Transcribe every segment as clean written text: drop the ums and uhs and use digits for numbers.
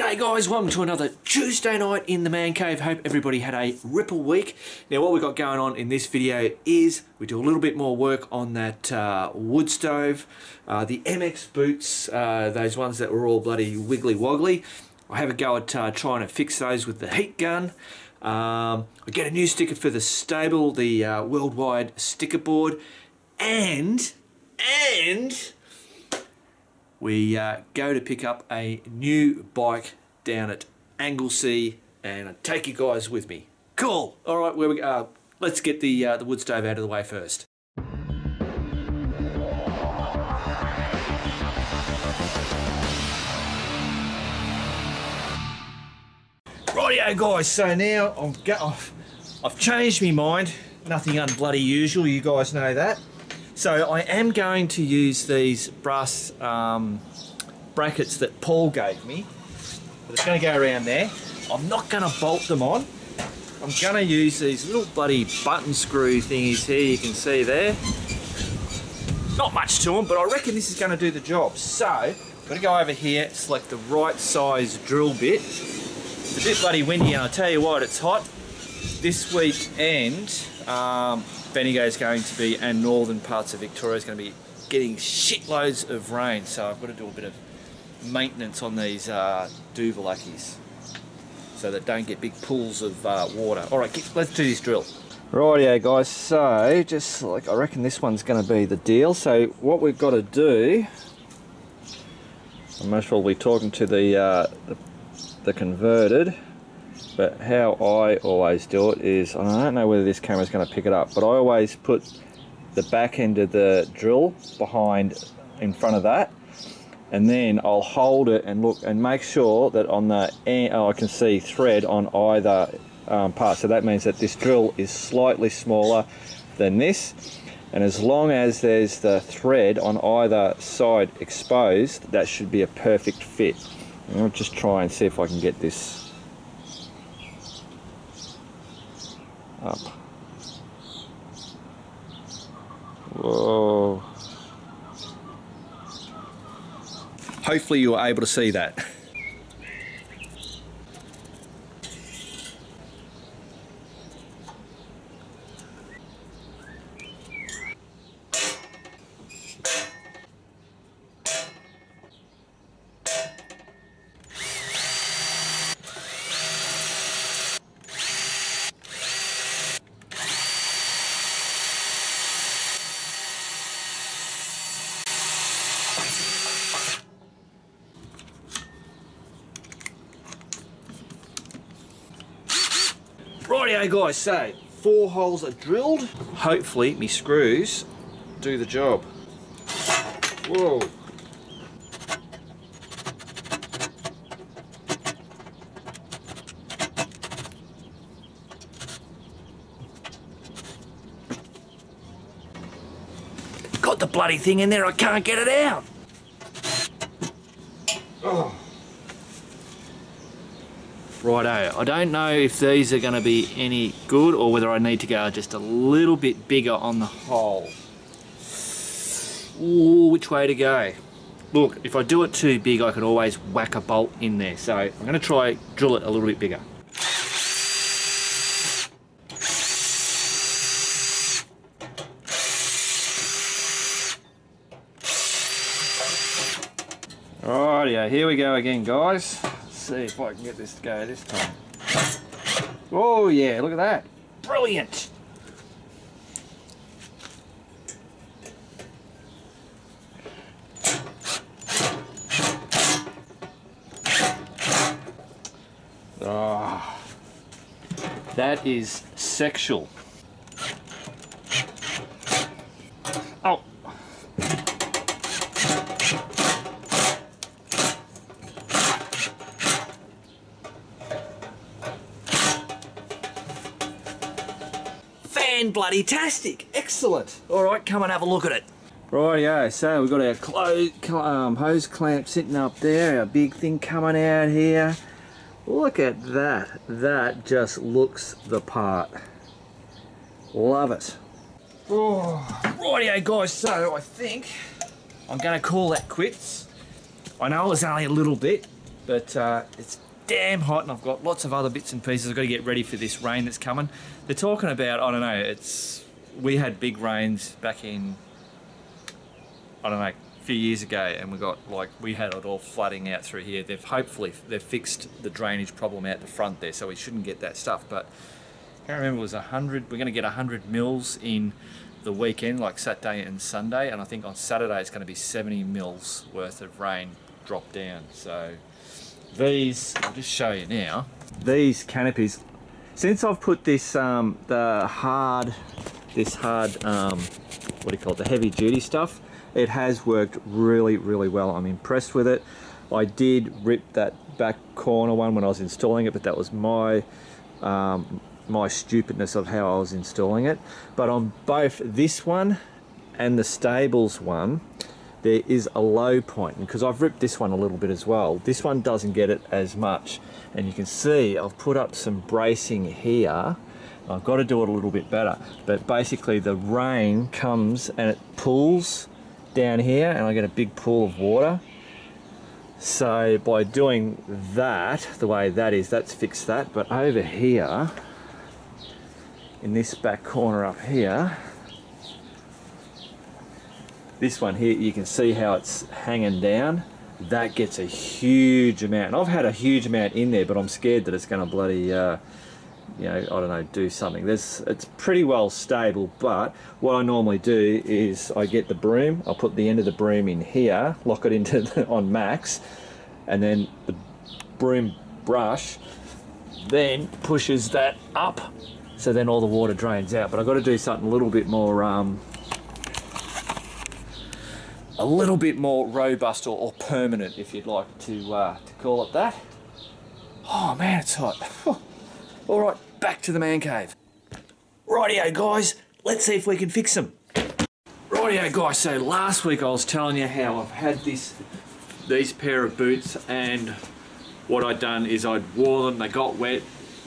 G'day guys, welcome to another Tuesday night in the man cave. Hope everybody had a ripple week. Now what we've got going on in this video is we do a little bit more work on that wood stove, the MX boots, those ones that were all bloody wiggly woggly. I have a go at trying to fix those with the heat gun. I get a new sticker for the stable, the worldwide sticker board, and we go to pick up a new bike down at Anglesea, and I take you guys with me. Cool. All right, where we go? Let's get the wood stove out of the way first. Rightio guys, so now I've changed my mind. Nothing unbloody usual, you guys know that. So I am going to use these brass brackets that Paul gave me. But it's going to go around there. I'm not going to bolt them on. I'm going to use these little bloody button screw thingies here, you can see there. Not much to them, but I reckon this is going to do the job. So, I'm going to go over here, select the right size drill bit. It's a bit bloody windy, and I'll tell you what, it's hot. This weekend, Bendigo is going to be, and northern parts of Victoria is going to be getting shitloads of rain, so I've got to do a bit of maintenance on these doovalackies so that don't get big pools of water. Alright, let's do this drill. Rightio guys, so just like I reckon this one's going to be the deal. So what we've got to do, I'm most probably talking to the converted, but how I always do it is, and I don't know whether this camera's going to pick it up, but I always put the back end of the drill behind in front of that, and then I'll hold it and look and make sure that on the end I can see thread on either part. So that means that this drill is slightly smaller than this, and as long as there's the thread on either side exposed, that should be a perfect fit. And I'll just try and see if I can get this up. Whoa. Hopefully you were able to see that. Rightio guys, so 4 holes are drilled. Hopefully me screws do the job. Whoa. Got the bloody thing in there, I can't get it out. Oh. Righto, I don't know if these are going to be any good or whether I need to go just a little bit bigger on the hole. Ooh, which way to go? Look, if I do it too big, I could always whack a bolt in there. So I'm going to try drill it a little bit bigger. Rightio, here we go again, guys. See if I can get this to go this time. Oh yeah, look at that. Brilliant. Oh, that is sexual. Oh. Bloody tastic, excellent. All right, come and have a look at it. Rightio, so we've got our hose clamp sitting up there, our big thing coming out here. Look at that, that just looks the part. Love it. Oh, rightio guys, so I think I'm going to call that quits. I know it was only a little bit, But it's damn hot, and I've got lots of other bits and pieces. I've got to get ready for this rain that's coming. They're talking about, I don't know, we had big rains back in, I don't know, a few years ago, and we had it all flooding out through here. Hopefully they've fixed the drainage problem out the front there, so we shouldn't get that stuff. But I can't remember, it was 100. We're going to get 100 mils in the weekend, like Saturday and Sunday, and I think on Saturday it's going to be 70 mils worth of rain drop down. So these, I'll just show you now. These canopies, since I've put this the hard what do you call it, the heavy duty stuff, it has worked really, really well. I'm impressed with it. I did rip that back corner one when I was installing it, but that was my my stupidness of how I was installing it. But on both this one and the stables one, there is a low point, because I've ripped this one a little bit as well. This one doesn't get it as much, and you can see I've put up some bracing here. I've got to do it a little bit better, but basically the rain comes and it pulls down here, and I get a big pool of water. So by doing that the way that is, that's fixed that. But over here in this back corner up here, this one here, you can see how it's hanging down. That gets a huge amount, and I've had a huge amount in there, but I'm scared that it's going to bloody you know, I don't know, do something. It's pretty well stable, but what I normally do is I get the broom, I'll put the end of the broom in here, lock it into on max, and then the broom brush then pushes that up, so then all the water drains out. But I've got to do something a little bit more robust or permanent, if you'd like to call it that. Oh man, it's hot. All right, back to the man cave. Rightio guys, let's see if we can fix them. Rightio guys, so last week I was telling you how I've had these pair of boots, and what I'd done is I'd wore them, they got wet,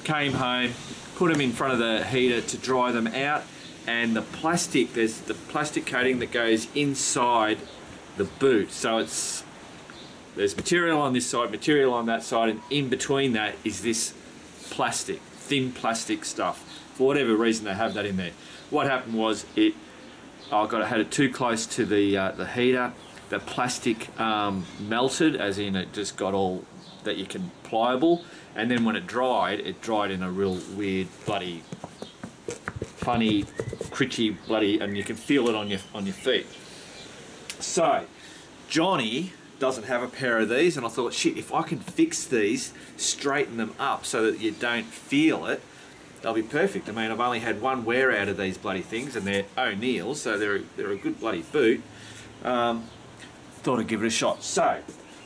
came home, put them in front of the heater to dry them out, and there's the plastic coating that goes inside the boot. So there's material on this side, material on that side, and in between that is this plastic, thin plastic stuff. For whatever reason they have that in there. What happened was I had it too close to the heater. The plastic melted, as in it just got all that you can pliable, and then when it dried in a real weird bloody funny critchy bloody, and you can feel it on your feet. So Johnny doesn't have a pair of these, and I thought, shit, if I can fix these, straighten them up so that you don't feel it, they'll be perfect. I mean, I've only had one wear out of these bloody things, and they're O'Neill's, so they're a good bloody boot. Thought I'd give it a shot. So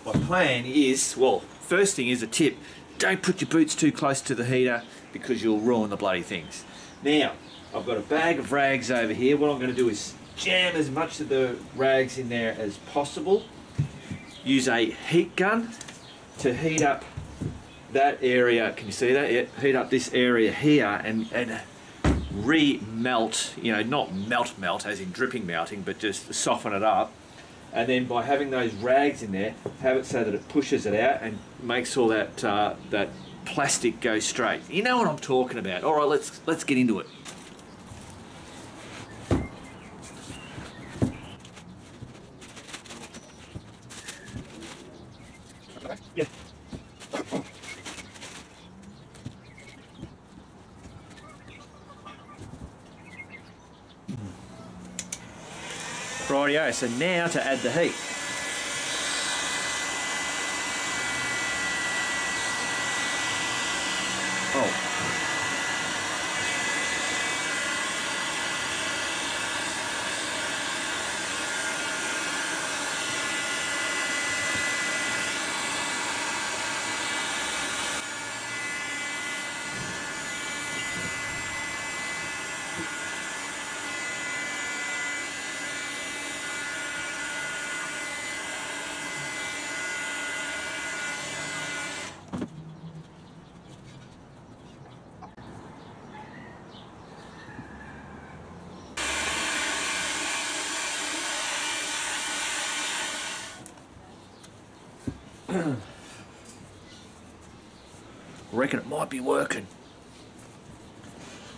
my plan is, well, first thing is a tip: don't put your boots too close to the heater, because you'll ruin the bloody things. Now I've got a bag of rags over here. What I'm going to do is jam as much of the rags in there as possible. Use a heat gun to heat up that area. Can you see that? Yeah, heat up this area here and re-melt, you know, not melt as in dripping melting, but just soften it up. And then by having those rags in there, have it so that it pushes it out and makes all that that plastic go straight. You know what I'm talking about. All right, let's get into it. Yeah. Rightio, so now to add the heat. Oh. I reckon it might be working.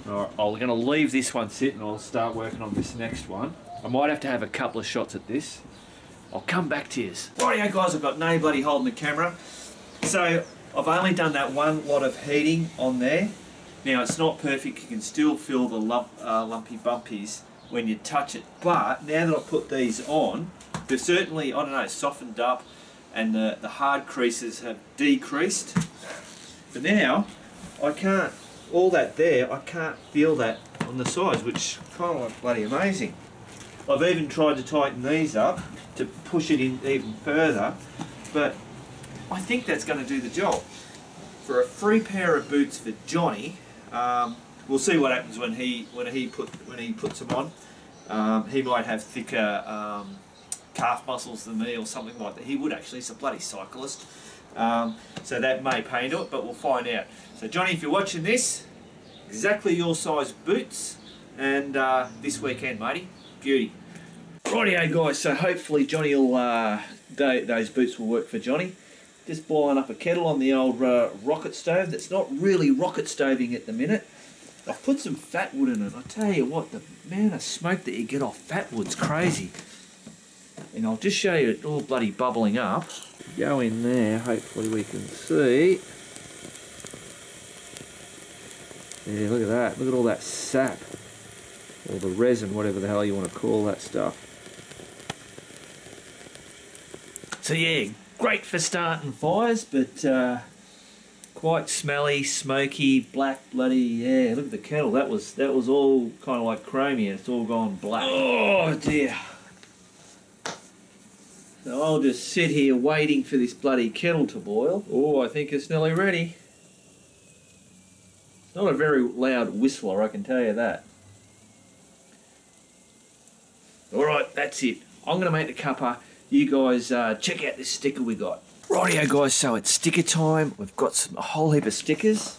Alright, I'm going to leave this one sit and I'll start working on this next one. I might have to have a couple of shots at this. I'll come back to you. Rightio guys, I've got no bloody holding the camera. So I've only done that one lot of heating on there. Now it's not perfect, you can still feel the lumpy bumpies when you touch it. But now that I've put these on, they're certainly, I don't know, softened up and the hard creases have decreased. But now, I can't, all that there, I can't feel that on the sides, which is kind of like bloody amazing. I've even tried to tighten these up to push it in even further, but I think that's going to do the job. For a free pair of boots for Johnny, we'll see what happens when he puts them on. He might have thicker calf muscles than me or something like that. He would actually, he's a bloody cyclist. So that may pay into it, but we'll find out. So Johnny, if you're watching this, exactly your size boots, and this weekend, matey, beauty. Rightio guys, so hopefully Johnny will, those boots will work for Johnny. Just boiling up a kettle on the old rocket stove that's not really rocket stoving at the minute. I've put some fat wood in it. I tell you what, the amount of smoke that you get off fat wood's crazy. And I'll just show you it all bloody bubbling up. Go in there, hopefully we can see. Yeah, look at that. Look at all that sap. Or the resin, whatever the hell you want to call that stuff. So yeah, great for starting fires, but quite smelly, smoky, black, bloody, yeah, look at the kettle. That was all kind of like chromy and it's all gone black. Oh dear. So I'll just sit here waiting for this bloody kettle to boil. Oh, I think it's nearly ready. It's not a very loud whistler, I can tell you that. Alright, that's it. I'm going to make the cuppa. You guys check out this sticker we got. Rightio guys, so it's sticker time. We've got a whole heap of stickers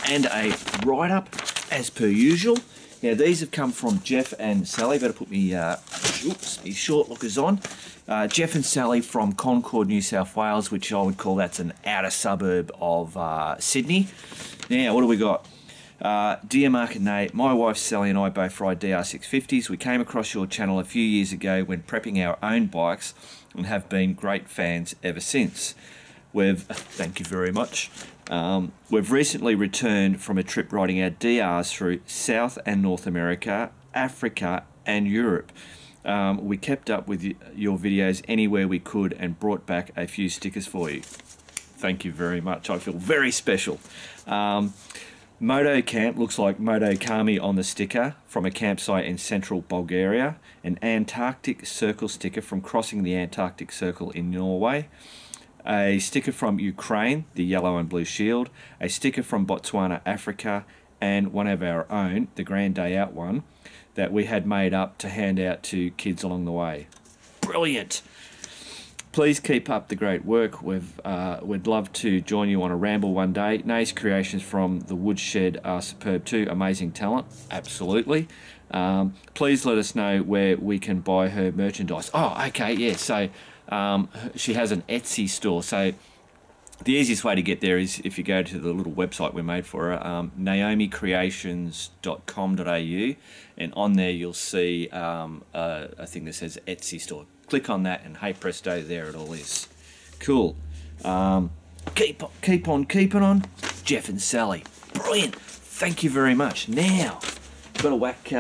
and a write-up as per usual. Now these have come from Jeff and Sally. Better put me, me short lookers on. Jeff and Sally from Concord, New South Wales, which I would call that's an outer suburb of Sydney. Now what do we got? Dear Mark and Nate, my wife Sally and I both ride DR650s. We came across your channel a few years ago when prepping our own bikes and have been great fans ever since. Thank you very much. We've recently returned from a trip riding our DRs through South and North America, Africa and Europe. We kept up with your videos anywhere we could and brought back a few stickers for you. Thank you very much. I feel very special. Moto Camp looks like Moto Kami on the sticker from a campsite in central Bulgaria. An Antarctic Circle sticker from crossing the Antarctic Circle in Norway. A sticker from Ukraine, the yellow and blue shield. A sticker from Botswana, Africa. And one of our own, the Grand Day Out one, that we had made up to hand out to kids along the way. Brilliant! Please keep up the great work. We'd love to join you on a ramble one day. Nay's creations from the Woodshed are superb too. Amazing talent. Absolutely. Please let us know where we can buy her merchandise. Oh, okay, yeah. So she has an Etsy store. So the easiest way to get there is if you go to the little website we made for her, naomicreations.com.au, and on there you'll see a thing that says Etsy store. Click on that and hey presto, there it all is. Cool. Keep on keeping on. Jeff and Sally. Brilliant. Thank you very much. Now, got to whack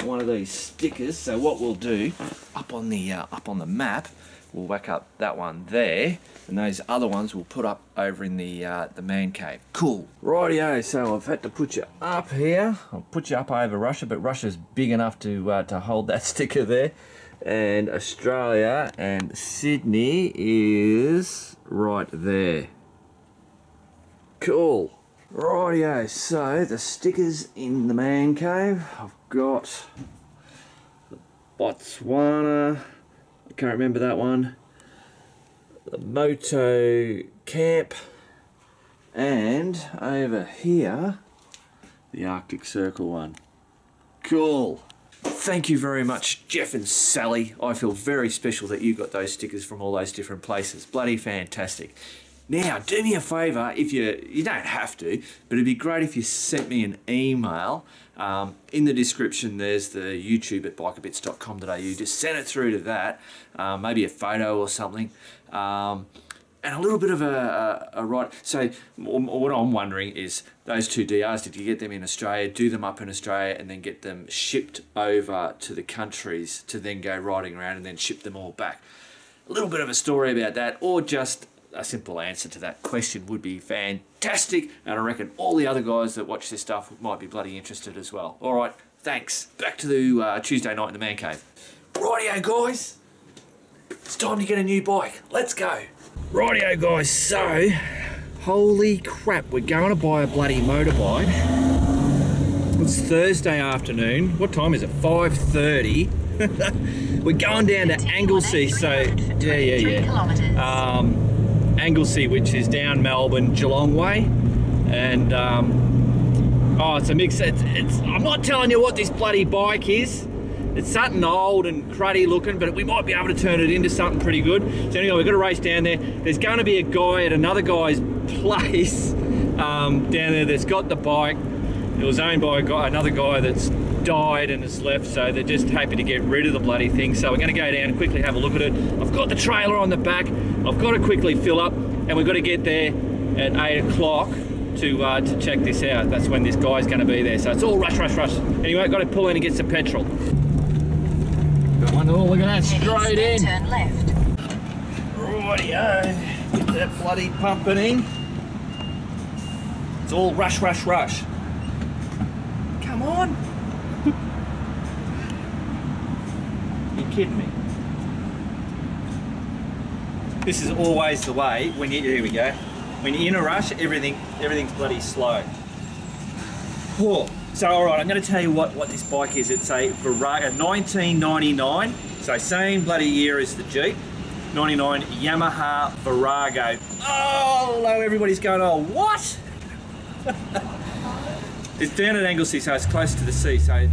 one of these stickers. So what we'll do, up on the map, we'll whack up that one there, and those other ones we'll put up over in the man cave. Cool. Rightio, so I've had to put you up here. I'll put you up over Russia, but Russia's big enough to hold that sticker there. And Australia and Sydney is right there. Cool. Rightio, so the stickers in the man cave. I've got Botswana, I can't remember that one. The Moto Camp, and over here, the Arctic Circle one. Cool. Thank you very much, Jeff and Sally. I feel very special that you got those stickers from all those different places. Bloody fantastic. Now, do me a favour, if you don't have to, but it'd be great if you sent me an email. In the description, there's the YouTube at bikerBits.com.au. Just send it through to that, maybe a photo or something, and a little bit of a right. So what I'm wondering is, those 2 DRs, did you get them in Australia, do them up in Australia, and then get them shipped over to the countries to then go riding around and then ship them all back? A little bit of a story about that, or just a simple answer to that question would be fantastic, and I reckon all the other guys that watch this stuff might be bloody interested as well. All right, thanks. Back to the Tuesday night in the man cave. Rightio, guys. It's time to get a new bike. Let's go. Rightio, guys. So, holy crap, we're going to buy a bloody motorbike. It's Thursday afternoon. What time is it? 5:30. We're going down to Anglesey, so yeah. Anglesey, which is down Melbourne, Geelong way, and oh, it's a mix. I'm not telling you what this bloody bike is. It's something old and cruddy looking, but we might be able to turn it into something pretty good. So anyway, we've got to race down there. There's going to be a guy at another guy's place down there that's got the bike. It was owned by another guy that's died and has left, so they're just happy to get rid of the bloody thing. So we're going to go down and quickly have a look at it. I've got the trailer on the back. I've got to quickly fill up, and we've got to get there at 8 o'clock to check this out. That's when this guy's going to be there. So it's all rush. Anyway, I've got to pull in and get some petrol. Got one. Oh, look at that, straight in. Turn left. Rightio. Get that bloody pumping in. It's all rush. Come on. You're kidding me. This is always the way when you, here we go. When you're in a rush, everything's bloody slow. Whoa. So all right, I'm going to tell you what this bike is. It's a Virago, 1999. So same bloody year as the Jeep. 99 Yamaha Virago. Oh, hello, everybody's going, oh, what? It's down at Anglesey, so it's close to the sea. So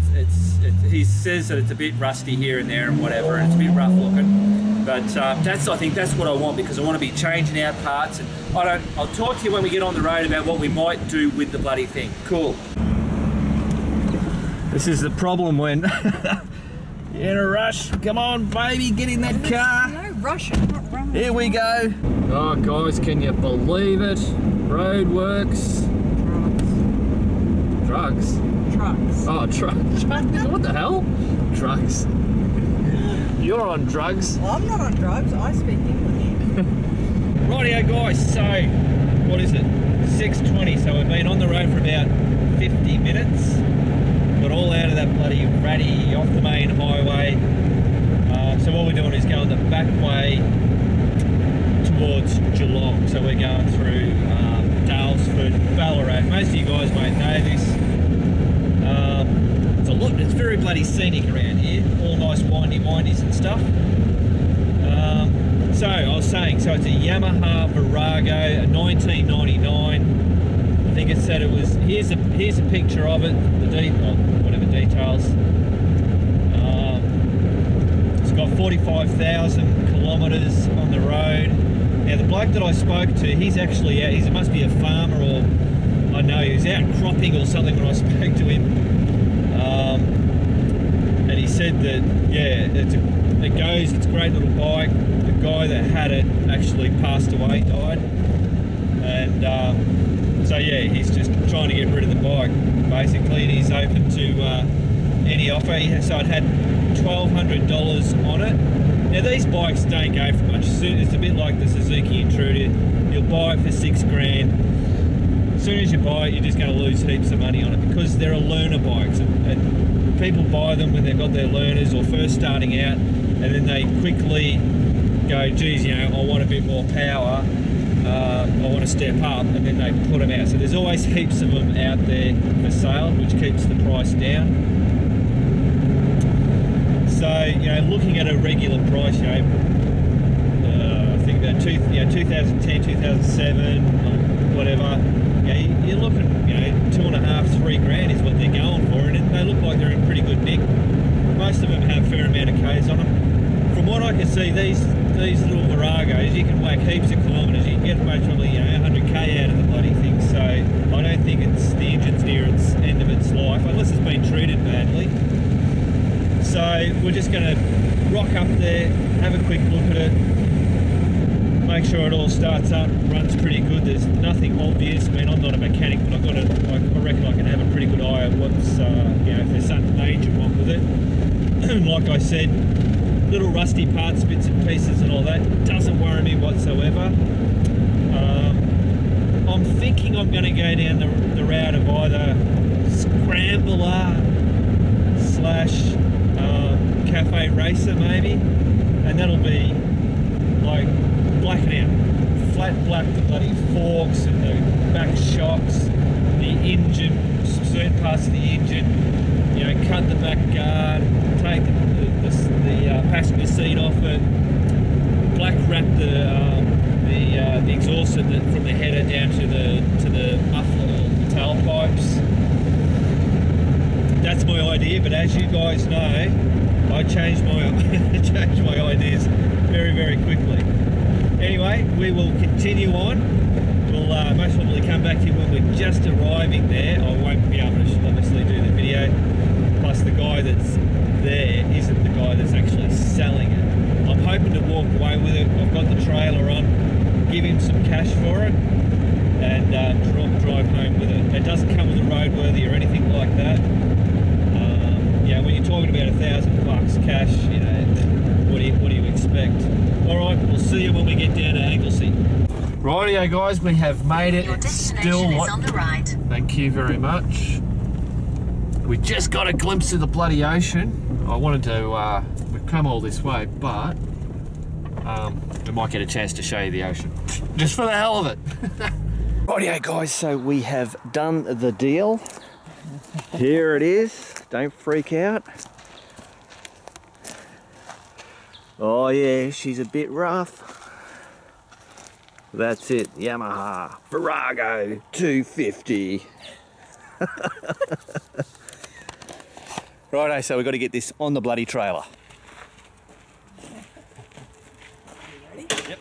he says that it's a bit rusty here and there and whatever, and it's a bit rough looking. But I think that's what I want, because I want to be changing out parts. And I'll talk to you when we get on the road about what we might do with the bloody thing. Cool. This is the problem when you're in a rush. Come on, baby, get in that car. No rush, I'm not running. Here we go. Oh, guys, can you believe it? Roadworks. Drugs. Trucks. Oh, trucks. What the hell? Drugs. You're on drugs. Well, I'm not on drugs, I speak English. Rightio, guys, so what is it? 6:20, so we've been on the road for about 50 minutes. Got all out of that bloody ratty off the main highway. So what we're doing is going the back way towards Geelong. So we're going through Dalesford, Ballarat. Most of you guys won't know this. It's very bloody scenic around here. All nice windies and stuff. So I was saying, so it's a Yamaha Virago, a 1999. I think it said it was. Here's a picture of it. Whatever details. It's got 45,000 kilometres on the road. Now the bloke that I spoke to, he's actually out. He must be a farmer, or I know he was out cropping or something when I spoke to him. And he said that, yeah, it's a great little bike. The guy that had it actually passed away, died. And so yeah, he's just trying to get rid of the bike, basically, and he's open to any offer. So it had $1,200 on it. Now these bikes don't go for much. It's a bit like the Suzuki Intruder. You'll buy it for $6,000. As soon as you buy it, you're just going to lose heaps of money on it, because they're a learner bikes, and people buy them when they've got their learners or first starting out, and then they quickly go, geez, you know, I want a bit more power, I want to step up, and then they put them out. So there's always heaps of them out there for sale, which keeps the price down. So, you know, looking at a regular price, you know, I think about 2010, 2007, whatever, you know, you're looking, you know, $2,500, $3,000 is what they're going for, and they look like they're in pretty good nick. Most of them have a fair amount of Ks on them. from what I can see, these little Viragos, you can whack heaps of kilometres. You can get most probably 100k out of the bloody thing. So I don't think the engine's near its end of its life, unless it's been treated badly. So we're just going to rock up there, have a quick look at it, make sure it all starts up, runs pretty good. There's nothing obvious. I mean, I'm not a mechanic, but I reckon I can have a pretty good eye on what's, if there's something major wrong with it. Like I said, little rusty parts, bits and pieces and all that, doesn't worry me whatsoever. I'm thinking I'm going to go down the route of either scrambler slash cafe racer maybe, and that'll be like blacking out, flat black the bloody forks and the back shocks, the engine, certain parts of the engine, cut the back guard, take the passenger seat off it, black wrap the exhaust from the header down to the muffler, the tailpipes. That's my idea, but as you guys know, I changed my ideas very, very quickly. Anyway, we will continue on. We'll most probably come back to you when we're just arriving there. I won't be able to obviously do the video. Plus the guy that's there isn't the guy that's actually selling it. I'm hoping to walk away with it. I've got the trailer on, give him some cash for it, and drive home with it. It doesn't come with a roadworthy or anything like that. When you're talking about $1,000 cash, what do you expect? All right, we'll see you when we get down to Anglesey. Rightio, guys, we have made it. Your destination is on the right. Thank you very much. We just got a glimpse of the bloody ocean. I wanted to. We've come all this way, but we might get a chance to show you the ocean, just for the hell of it. Rightio, guys. So we have done the deal. Here it is. Don't freak out. Oh yeah, she's a bit rough. That's it, Yamaha Virago 250. Righto, so we've got to get this on the bloody trailer. Ready? Yep.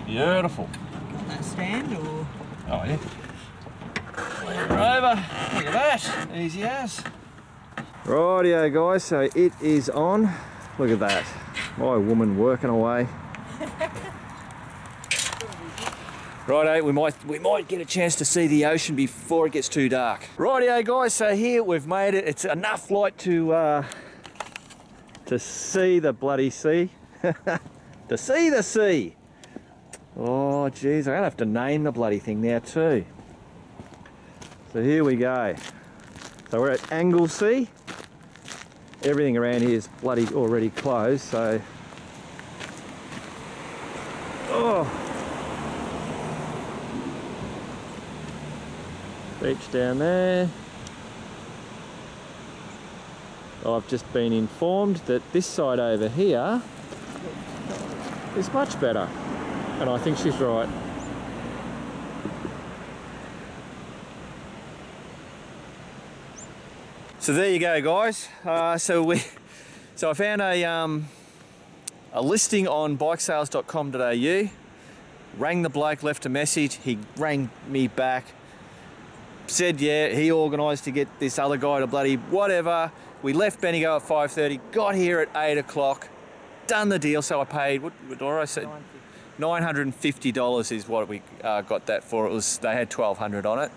Beautiful. On that stand or? Oh yeah. We're over. Look at that. Easy as. Rightio, guys. So it is on. Look at that. My woman working away. Righto, we might get a chance to see the ocean before it gets too dark. Rightio, guys. So here we've made it. It's enough light to see the bloody sea. To see the sea. Oh geez, I'm gonna have to name the bloody thing now too. So here we go. So we're at Anglesey. Everything around here is bloody already closed, so beach down there. I've just been informed that this side over here is much better. And I think she's right. So there you go, guys. So I found a listing on bikesales.com.au. Rang the bloke, left a message. He rang me back. Said yeah, he organised to get this other guy to bloody whatever. We left Bendigo at 5:30. Got here at 8 o'clock. Done the deal. So I paid. What did I say? $950 is what we got that for. They had $1,200 on it,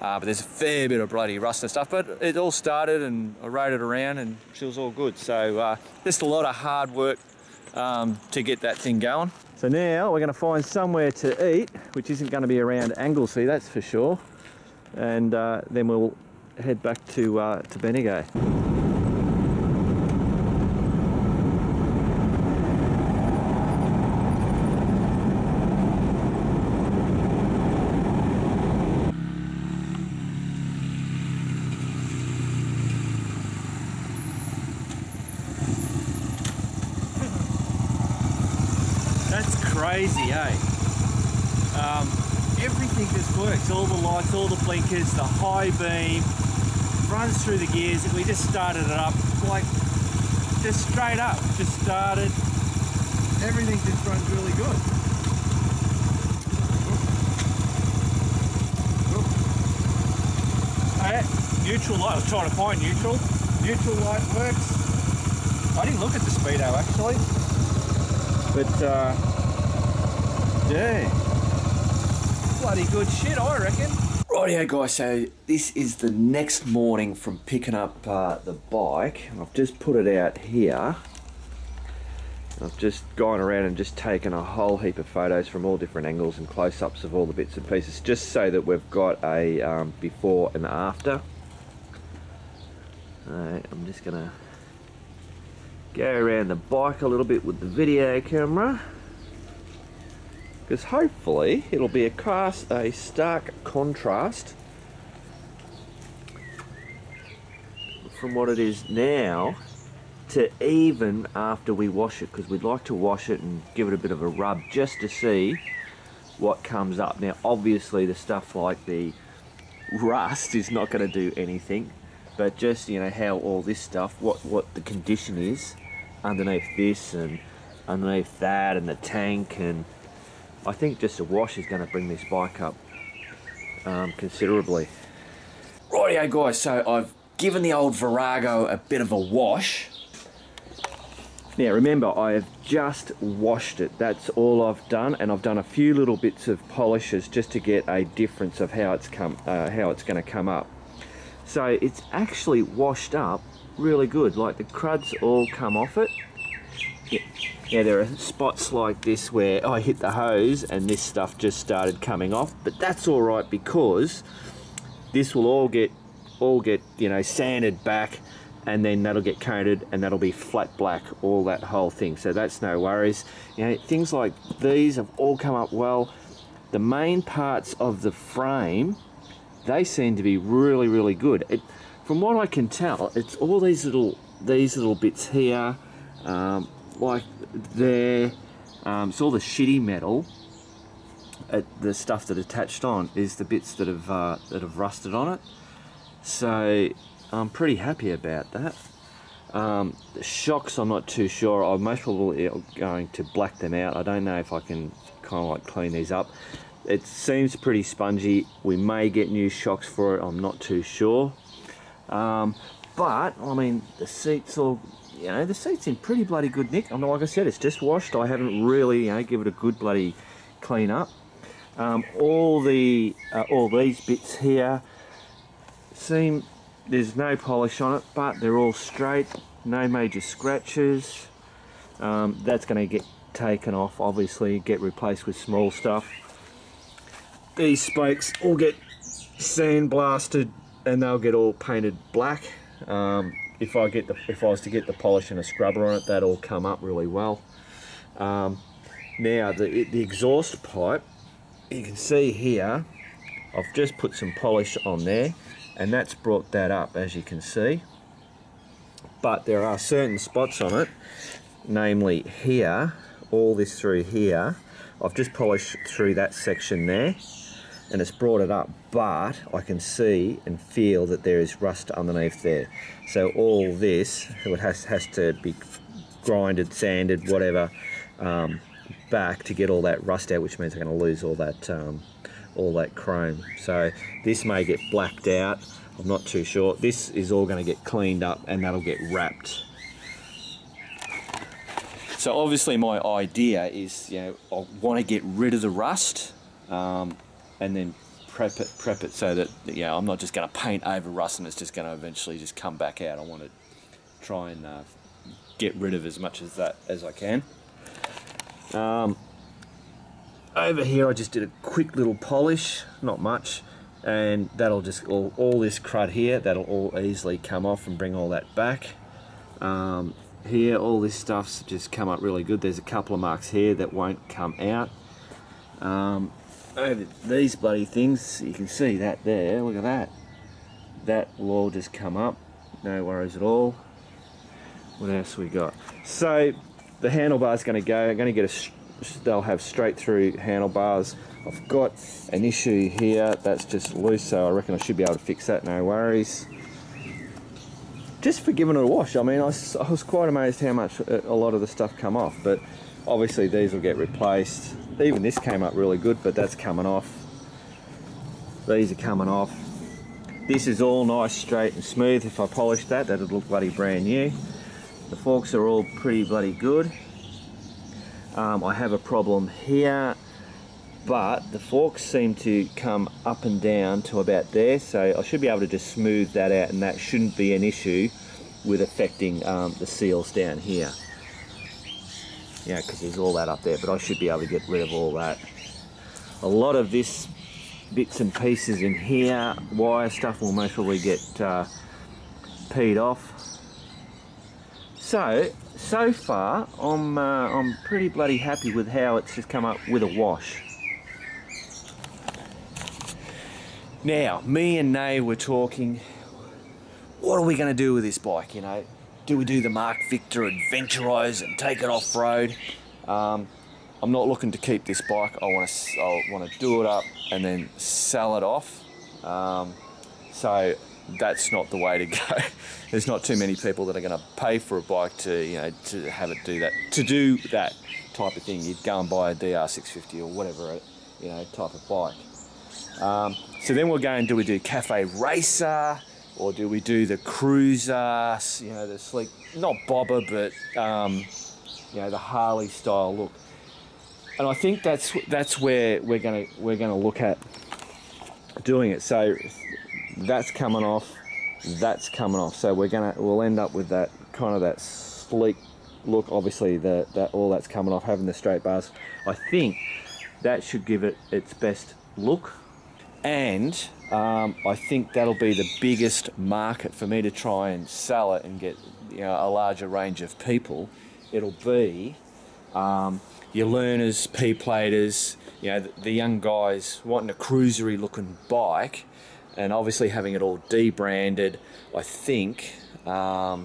but there's a fair bit of bloody rust and stuff. But it all started, and I rode it around, and she was all good. So just a lot of hard work to get that thing going. So now we're going to find somewhere to eat, which isn't going to be around Anglesey, that's for sure. And then we'll head back to Bendigo. Crazy, eh? everything just works. All the lights, all the blinkers, the high beam, runs through the gears. We just started it up, like, just straight up. Just started. Everything just runs really good. Neutral light, I was trying to find neutral. Neutral light works. I didn't look at the speedo actually. But yeah. Bloody good shit, I reckon. Rightio guys, so this is the next morning from picking up the bike. I've just put it out here. I've just gone around and just taken a whole heap of photos from all different angles and close-ups of all the bits and pieces, just so that we've got a before and after. I'm just gonna go around the bike a little bit with the video camera, because hopefully it'll be a stark contrast from what it is now to even after we wash it, because we'd like to wash it and give it a bit of a rub just to see what comes up. Now obviously the stuff like the rust is not going to do anything, but just, you know, how all this stuff, what the condition is underneath this and underneath that and the tank, and I think just a wash is going to bring this bike up considerably. Rightio guys, so I've given the old Virago a bit of a wash. Now remember, I have just washed it. That's all I've done, and I've done a few little bits of polishes just to get a difference of how it's going to come up. So it's actually washed up really good. Like the cruds all come off it. Yeah, there are spots like this where I hit the hose and this stuff just started coming off, but that's all right because this will all get you know, sanded back, and then that'll get coated and that'll be flat black, all that whole thing. So that's no worries. You know, things like these have all come up well. The main parts of the frame, they seem to be really, really good. From what I can tell, it's all these little bits here, like there. It's all the shitty metal. The stuff that attached on is the bits that have rusted on it. So I'm pretty happy about that. The shocks, I'm not too sure. I'm most probably going to black them out. I don't know if I can kind of like clean these up. It seems pretty spongy. We may get new shocks for it, I'm not too sure. But I mean, the seats all, you know, the seat's in pretty bloody good nick. I mean, like I said, it's just washed. I haven't really, you know, give it a good bloody clean up. All these bits here seem, there's no polish on it, but they're all straight, no major scratches. That's going to get taken off, obviously, get replaced with small stuff. These spokes all get sandblasted and they'll get all painted black. If I was to get the polish and a scrubber on it, that'll come up really well. Now the exhaust pipe, you can see here, I've just put some polish on there, and that's brought that up, as you can see. But there are certain spots on it, namely here, all this through here. I've just polished through that section there, and it's brought it up, but I can see and feel that there is rust underneath there. So all this, it has to be grinded, sanded, whatever, back to get all that rust out, which means I'm going to lose all that chrome. So this may get blacked out, I'm not too sure. This is all going to get cleaned up and that'll get wrapped. So obviously my idea is, you know, I want to get rid of the rust, and then prep it so that, you know, I'm not just going to paint over rust and it's just going to eventually just come back out. I want to try and get rid of as much of that as I can. Over here I just did a quick little polish, not much, and that'll just, all this crud here, that'll all easily come off and bring all that back. Here, all this stuff's just come up really good. There's a couple of marks here that won't come out. Over these bloody things, you can see that there, look at that. That will all just come up, no worries at all. What else we got? So the handlebar's going to go, they'll have straight through handlebars. I've got an issue here that's just loose, so I reckon I should be able to fix that, no worries. Just for giving it a wash. I mean, I was quite amazed how much a lot of the stuff come off, but obviously these will get replaced. Even this came up really good, but that's coming off. These are coming off. This is all nice, straight and smooth. If I polished that, that'd look bloody brand new. The forks are all pretty bloody good. I have a problem here, but the forks seem to come up and down to about there, so I should be able to just smooth that out, and that shouldn't be an issue with affecting the seals down here. Yeah, because there's all that up there, but I should be able to get rid of all that. A lot of this bits and pieces in here, wire stuff, will most probably get peed off. So far, I'm pretty bloody happy with how it's just come up with a wash. Now, me and Nay were talking, what are we going to do with this bike, you know? Do we do the Mark Victor Adventurize and take it off-road? I'm not looking to keep this bike. I want to do it up and then sell it off. So that's not the way to go. There's not too many people that are going to pay for a bike to, you know, to have it do that. To do that type of thing, you'd go and buy a DR650 or whatever, you know, type of bike. So then we're going, do we do Cafe Racer, or do we do the Cruiser, you know, the sleek, not bobber, but you know, the Harley style look. And I think that's where we're gonna look at doing it. So that's coming off, that's coming off. So we'll end up with that kind of that sleek look. Obviously that all that's coming off, having the straight bars. I think that should give it its best look. And I think that'll be the biggest market for me to try and sell it and get, you know, a larger range of people. It'll be your learners, P-platers, you know, the young guys wanting a cruisery looking bike, and obviously having it all debranded. I think that'll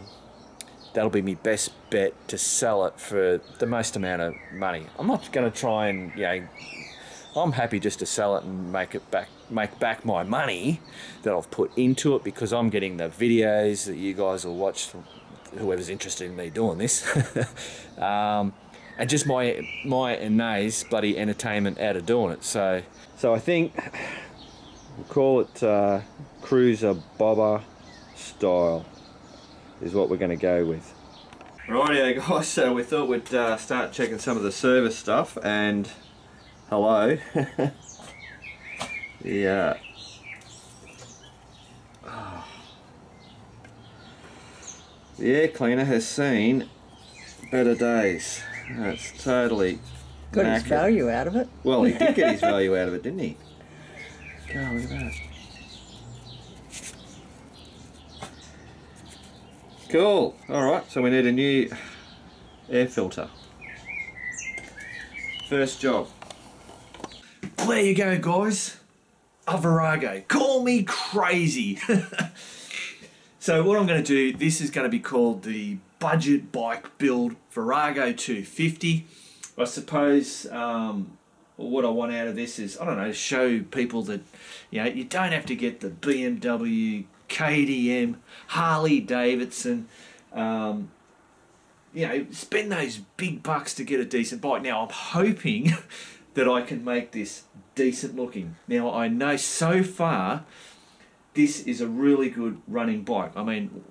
be my best bet to sell it for the most amount of money. I'm not going to try and, you know, I'm happy just to sell it and make back my money that I've put into it, because I'm getting the videos that you guys will watch, whoever's interested in me doing this, and just my and Nay's bloody entertainment out of doing it. So I think we'll call it Cruiser Bobber style is what we're going to go with. Rightio guys, so we thought we'd start checking some of the service stuff, and hello. Yeah. Oh. The air cleaner has seen better days. That's totally got knackered. His value out of it. Well, he did get his value out of it, didn't he? God, look at that. Cool. Alright, so we need a new air filter. First job. Well, there you go, guys. A Virago. Call me crazy. So what I'm going to do, this is going to be called the Budget Bike Build Virago 250. I suppose what I want out of this is, I don't know, show people that, you know, you don't have to get the BMW, KTM, Harley Davidson, you know, spend those big bucks to get a decent bike. Now, I'm hoping that I can make this decent looking. Now, I know so far this is a really good running bike. I mean,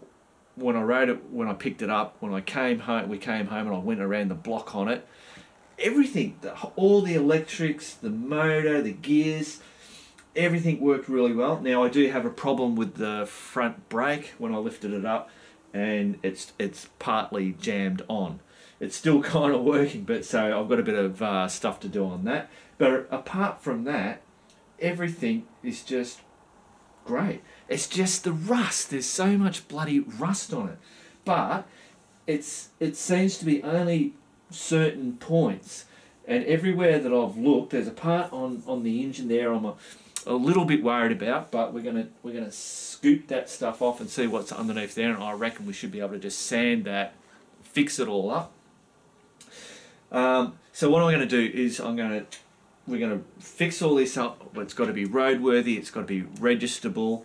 when I rode it, when I picked it up, when I came home, we came home and I went around the block on it, everything, all the electrics, the motor, the gears, everything worked really well. Now, I do have a problem with the front brake when I lifted it up, and it's partly jammed on. It's still kind of working, but so I've got a bit of stuff to do on that. But apart from that, everything is just great. It's just the rust. There's so much bloody rust on it. But it seems to be only certain points. And everywhere that I've looked, there's a part on the engine there I'm a little bit worried about, but we're gonna scoop that stuff off and see what's underneath there, and I reckon we should be able to just sand that, fix it all up. So what I'm going to do is I'm going to we're going to fix all this up. It's got to be roadworthy. It's got to be registerable,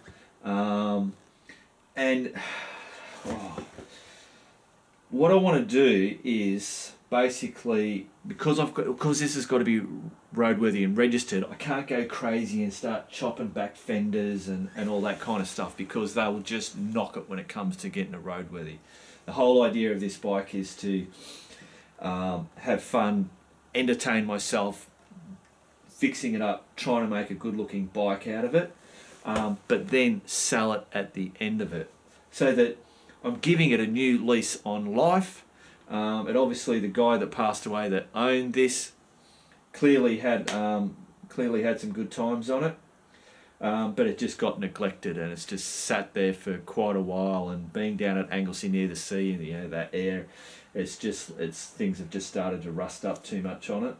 and what I want to do is basically, because this has got to be roadworthy and registered, I can't go crazy and start chopping back fenders and all that kind of stuff, because they will just knock it when it comes to getting it roadworthy. The whole idea of this bike is to have fun, entertain myself, fixing it up, trying to make a good looking bike out of it, but then sell it at the end of it, so that I'm giving it a new lease on life. And obviously the guy that passed away that owned this clearly had some good times on it, but it just got neglected, and it's just sat there for quite a while. And being down at Anglesey near the sea, and you know, that air, things have just started to rust up too much on it.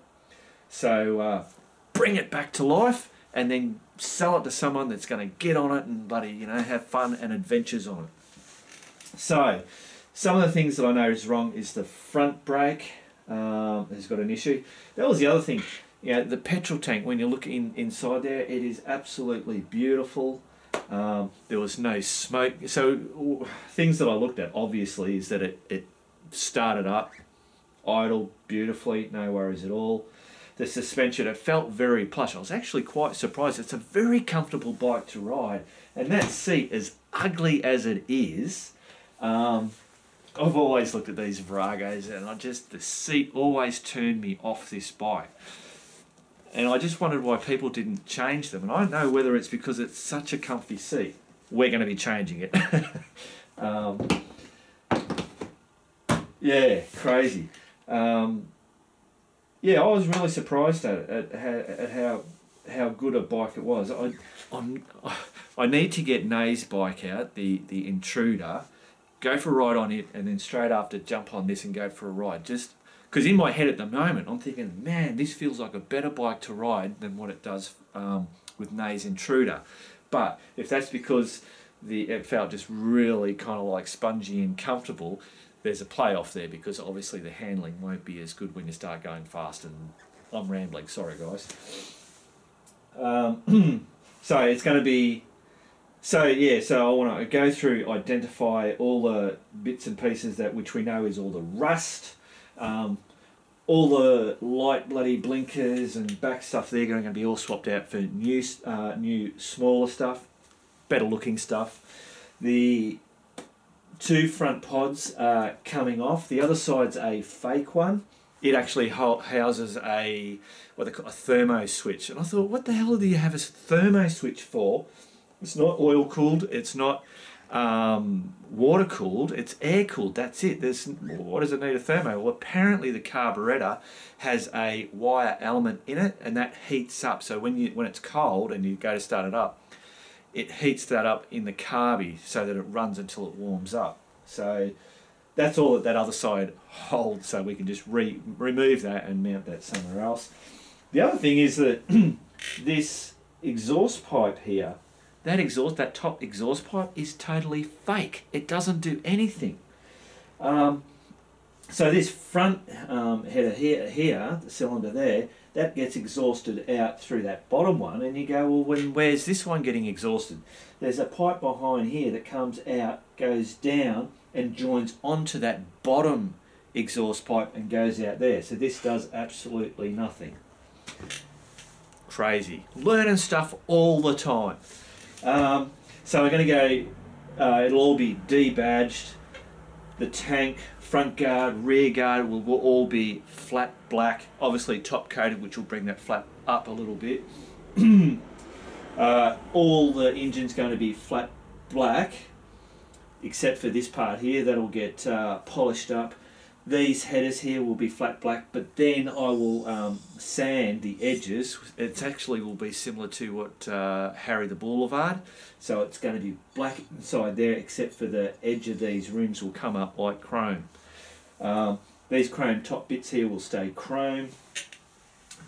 So bring it back to life, and then sell it to someone that's going to get on it and bloody, you know, have fun and adventures on it. So some of the things that I know is wrong is the front brake has got an issue. That was the other thing. You know, the petrol tank, when you look inside there, it is absolutely beautiful. There was no smoke. So things that I looked at, obviously, is that it started up, idle beautifully, no worries at all. The suspension, it felt very plush. I was actually quite surprised. It's a very comfortable bike to ride. And that seat, as ugly as it is, I've always looked at these Viragos, and the seat always turned me off this bike. And I just wondered why people didn't change them. And I don't know whether it's because it's such a comfy seat. We're going to be changing it. Yeah, crazy. Yeah, I was really surprised at how good a bike it was. I need to get Nay's bike out, the Intruder, go for a ride on it, and then straight after jump on this and go for a ride. Just because in my head at the moment I'm thinking, man, this feels like a better bike to ride than what it does with Nay's Intruder. But if that's because it felt just really kind of like spongy and comfortable, there's a play-off there, because obviously the handling won't be as good when you start going fast. And I'm rambling, sorry guys. So it's going to be, so I want to go through, identify all the bits and pieces which we know is all the rust, all the light bloody blinkers and back stuff. They're going to be all swapped out for new smaller stuff, better looking stuff. The two front pods are coming off. The other side's a fake one. It actually houses what they call a thermo switch. And I thought, what the hell do you have a thermo switch for? It's not oil cooled. It's not water cooled. It's air cooled. That's it. What does it need a thermo? Well, apparently the carburetor has a wire element in it, and that heats up. So when it's cold and you go to start it up, it heats that up in the carby so that it runs until it warms up. So that's all that other side holds, so we can just remove that and mount that somewhere else. The other thing is that this exhaust pipe here, that top exhaust pipe is totally fake. It doesn't do anything. So this front header here, the cylinder there, that gets exhausted out through that bottom one, and you go, well, where's this one getting exhausted? There's a pipe behind here that comes out, goes down, and joins onto that bottom exhaust pipe and goes out there. So this does absolutely nothing. Crazy. Learning stuff all the time. So we're going to go, it'll all be debadged. The tank, front guard, rear guard will all be flat black, obviously top coated, which will bring that flat up a little bit. All the engine's going to be flat black, except for this part here, that'll get polished up. These headers here will be flat black, but then I will sand the edges. It actually will be similar to what Harry the Boulevard. So it's going to be black inside there, except for the edge of these rims will come up like chrome. These chrome top bits here will stay chrome.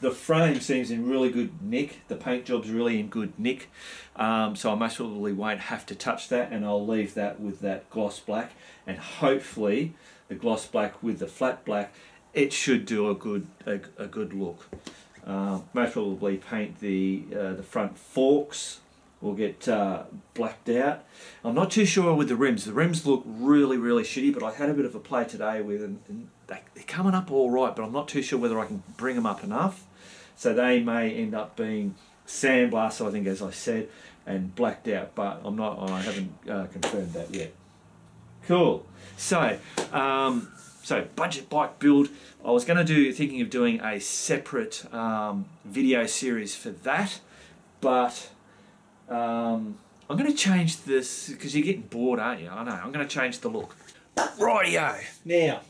The frame seems in really good nick. The paint job's really in good nick. So I most probably won't have to touch that, and I'll leave that with that gloss black. And hopefully the gloss black with the flat black, it should do a good look. Most probably paint the front forks. Will get blacked out. I'm not too sure with the rims. The rims look really, really shitty, but I had a bit of a play today with them, and they're coming up all right, but I'm not too sure whether I can bring them up enough. So they may end up being sandblasted, I think, as I said, and blacked out, but I haven't confirmed that yet. Cool. So, budget bike build. I was going to thinking of doing a separate video series for that, but I'm going to change this because you're getting bored, aren't you? I know. I'm going to change the look. Rightio. Now,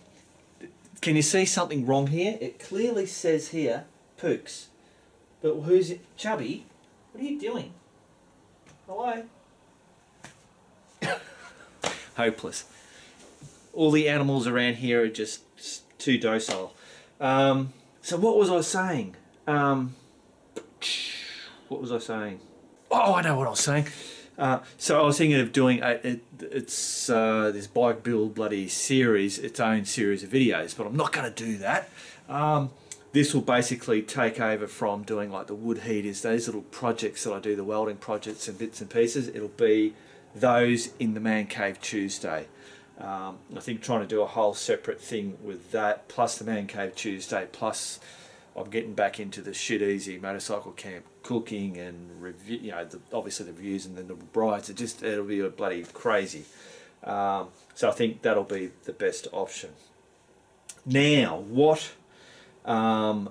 can you see something wrong here? It clearly says here, Pooks. But who's it? Chubby? What are you doing? Hello? Hopeless. All the animals around here are just too docile. So what was I saying? What was I saying? Oh, I know what I was saying. So I was thinking of doing this bike build bloody series, its own series of videos, but I'm not going to do that. This will basically take over from doing like the wood heaters, those little projects that I do, the welding projects and bits and pieces. It'll be those in the Man Cave Tuesday. I think trying to do a whole separate thing with that, plus the Man Cave Tuesday, plus I'm getting back into the shit easy motorcycle camp cooking and review, you know, obviously the reviews and then the rides. It'll be a bloody crazy. So I think that'll be the best option. Now, what I'm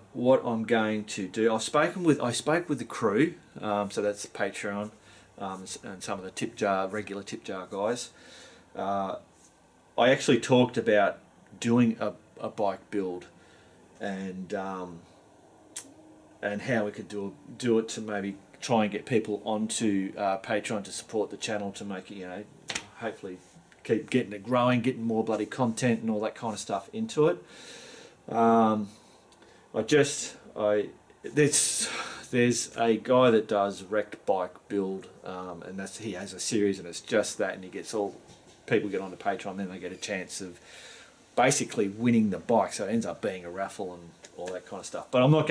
going to do, I spoke with the crew, so that's Patreon, and some of the regular tip jar guys. I actually talked about doing a bike build and how we could do it to maybe try and get people onto Patreon to support the channel, to make it, you know, hopefully keep getting it growing, getting more bloody content and all that kind of stuff into it. There's a guy that does wrecked bike build, and he has a series and it's just that, and he gets people get onto Patreon, then they get a chance of basically winning the bike, so it ends up being a raffle and all that kind of stuff. But I'm not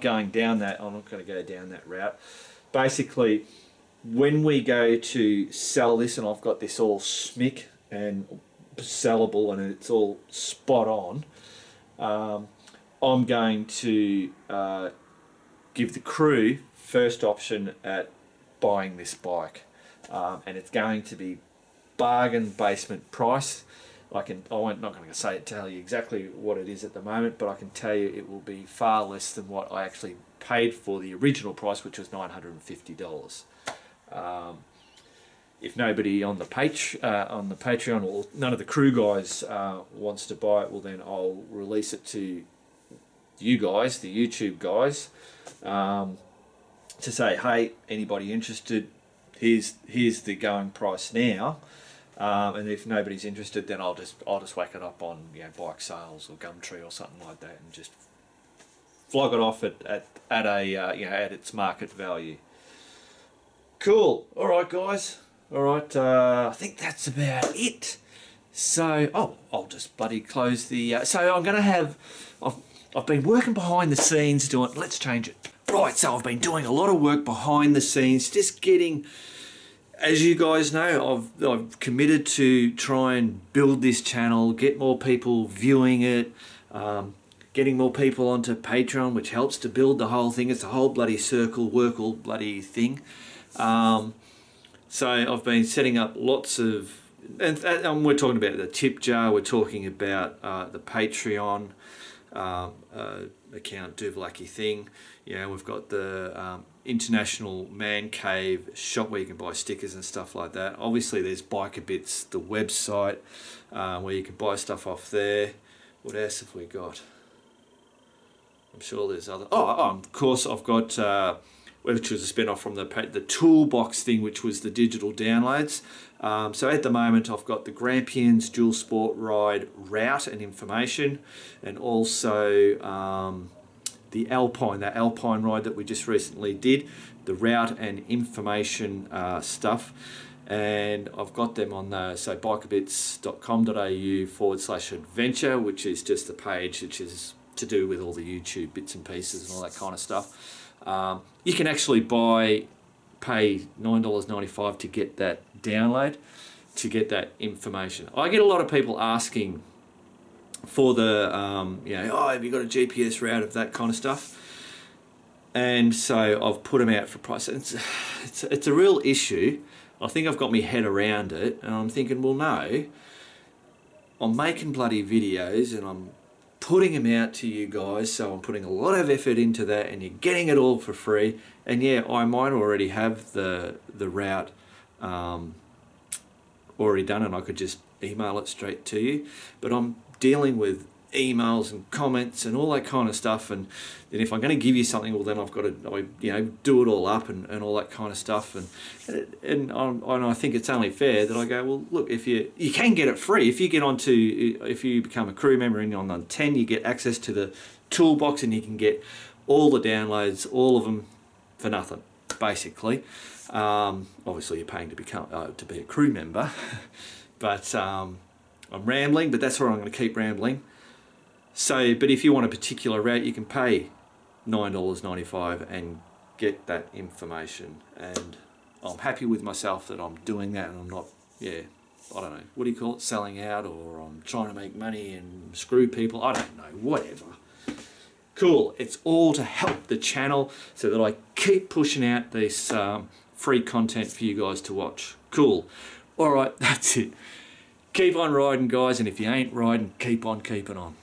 going down that. I'm not going to go down that route. Basically, when we go to sell this, and I've got this all smick and sellable, and it's all spot on, I'm going to give the crew first option at buying this bike, and it's going to be bargain basement price. I'm not going to tell you exactly what it is at the moment, but I can tell you it will be far less than what I actually paid for the original price, which was $950. If nobody on the Patreon or none of the crew guys wants to buy it, well then I'll release it to you guys, the YouTube guys, to say, hey, anybody interested? Here's the going price now. And if nobody's interested, then I'll just whack it up on, you know, Bike Sales or Gumtree or something like that, and just flog it off at its market value. Cool. All right, guys. All right. I think that's about it. So, I'll just bloody close the. So I'm going to have. I've been working behind the scenes doing. Let's change it. Right. So I've been doing a lot of work behind the scenes, just getting. As you guys know, I've committed to try and build this channel, get more people viewing it, getting more people onto Patreon, which helps to build the whole thing. It's a whole bloody circle bloody thing. So I've been setting up lots of, and we're talking about the tip jar, we're talking about the Patreon account, Duvalaki thing. You know, we've got the International Man Cave shop where you can buy stickers and stuff like that. Obviously there's Biker Bits, the website, where you can buy stuff off there. What else have we got? I'm sure there's other. Of course I've got, which was a spin-off from the toolbox thing, which was the digital downloads. So at the moment I've got the Grampians Dual Sport Ride route and information, and also the Alpine ride that we just recently did, the route and information stuff, and I've got them on bikerbits.com.au/adventure, which is just the page which is to do with all the YouTube bits and pieces and all that kind of stuff. You can actually pay $9.95 to get that download, to get that information. I get a lot of people asking for the, oh, have you got a GPS route of that kind of stuff? And so I've put them out for price. It's a real issue. I think I've got my head around it, and I'm thinking, well, no, I'm making bloody videos and I'm putting them out to you guys, so I'm putting a lot of effort into that, and you're getting it all for free. And yeah, I might already have the route already done, and I could just email it straight to you, but I'm dealing with emails and comments and all that kind of stuff, and then if I'm going to give you something, well, then I've got to do it all up and all that kind of stuff, and I think it's only fair that I go, well, look, if you can get it free if you become a crew member and on 10, you get access to the toolbox, and you can get all the downloads, all of them, for nothing, basically. Obviously you're paying to be a crew member, but I'm rambling, but that's where I'm going to keep rambling. So, but if you want a particular route, you can pay $9.95 and get that information. And I'm happy with myself that I'm doing that, and I'm not, I don't know, what do you call it, selling out, or I'm trying to make money and screw people, I don't know, whatever. Cool, it's all to help the channel so that I keep pushing out this free content for you guys to watch. Cool. All right, that's it. Keep on riding, guys, and if you ain't riding, keep on keeping on.